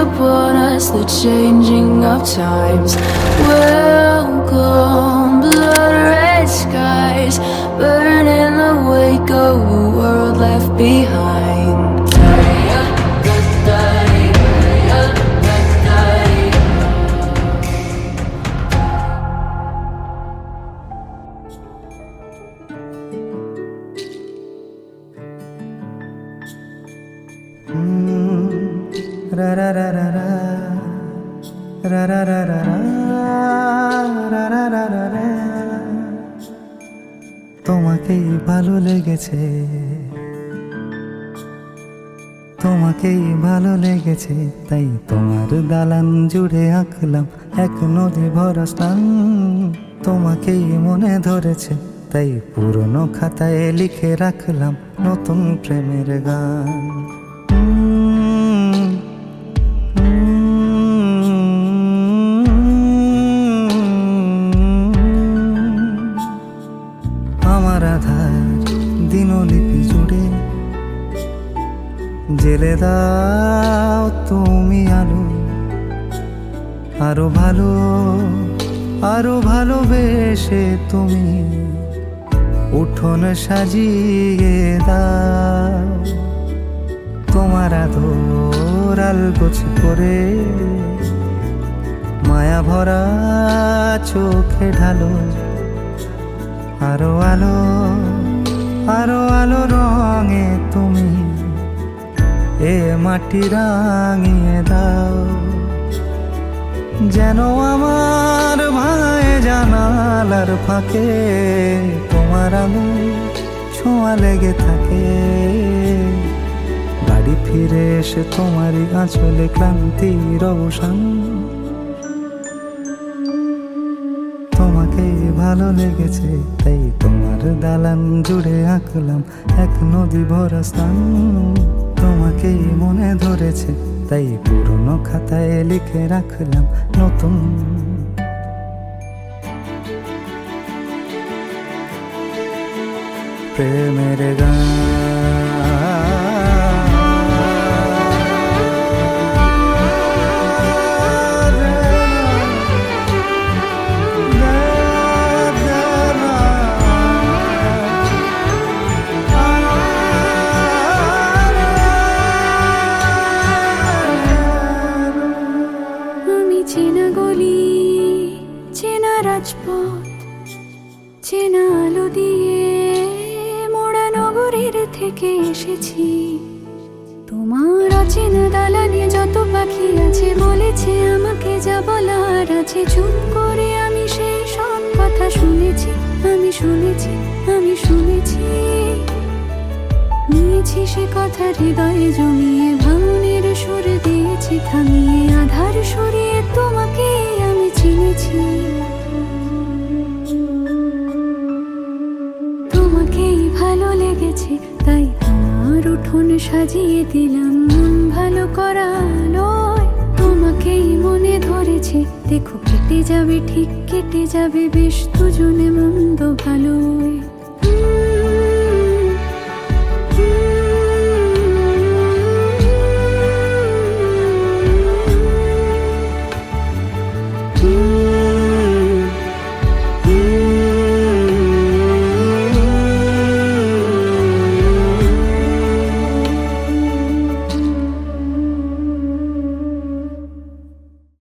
upon us the changing of times. Welcome, blood red skies, burn in the wake of a world left behind. ra ra ra ra ra ra ra ra ra ra ra ra ra ra তোমাকেই ভালো লেগেছে, তোমাকেই ভালো লেগেছে, তাই তোমার দালান জুড়ে আঁকলাম এক নদী ভরা স্থান। তোমাকেই মনে ধরেছে, তাই পুরনো খাতায় লিখে রাখলাম নতুন প্রেমের গান। আমার আধার দিনলিপি জুড়ে জেলে দাও তুমি আলো, আরো ভালো আরো ভালোবেসে তুমি উঠোন সাজিয়ে দাও। তোমার আদর আলগোছ করে মায়া ভরা চোখে ঢালো, আরো আলো আরো আলো রঙে তুমি এ মাটি রাঙিয়ে দাও। যেন আমার ভাই জানালার ফাঁকে তোমার আলো ছোঁয়া লেগে থাকে। বাড়ি ফিরে এসে তোমারই আঁচলে ক্লান্তির অবসান। তোমাকেই ভালো লেগেছে, তাই তোমার দালান জুড়ে আঁকলাম এক নদী ভরা স্থান। তোমাকেই মনে ধরেছে, তাই পুরনো খাতায় লিখে রাখলাম নতুন প্রেমের গান। চেনা গলি, চেনা রাজপথ, চেনা আলো দিয়ে মোড়া নগরের থেকে এসেছি। তোমার অচেনা দালানে যত পাখি আছে বলেছে আমাকে যা বলার আছে। চুপ করে আমি সেই সব কথা শুনেছি, আমি শুনেছি, আমি শুনেছি। নিয়েছি সে কথা হৃদয়ে জমিয়ে, ভাঙনের সুর দিয়েছি থামিয়ে, আধার সরিয়ে তোমাকে আমি চিনেছি। তোমাকেই ভালো লেগেছে, তাই আমার উঠোন সাজিয়ে দিলাম মন ভালো করা আলোয়। তোমাকেই মনে ধরেছে, দেখো কেটে যাবে, ঠিক কেটে যাবে বেশ দুজনে মন্দ ভালোই।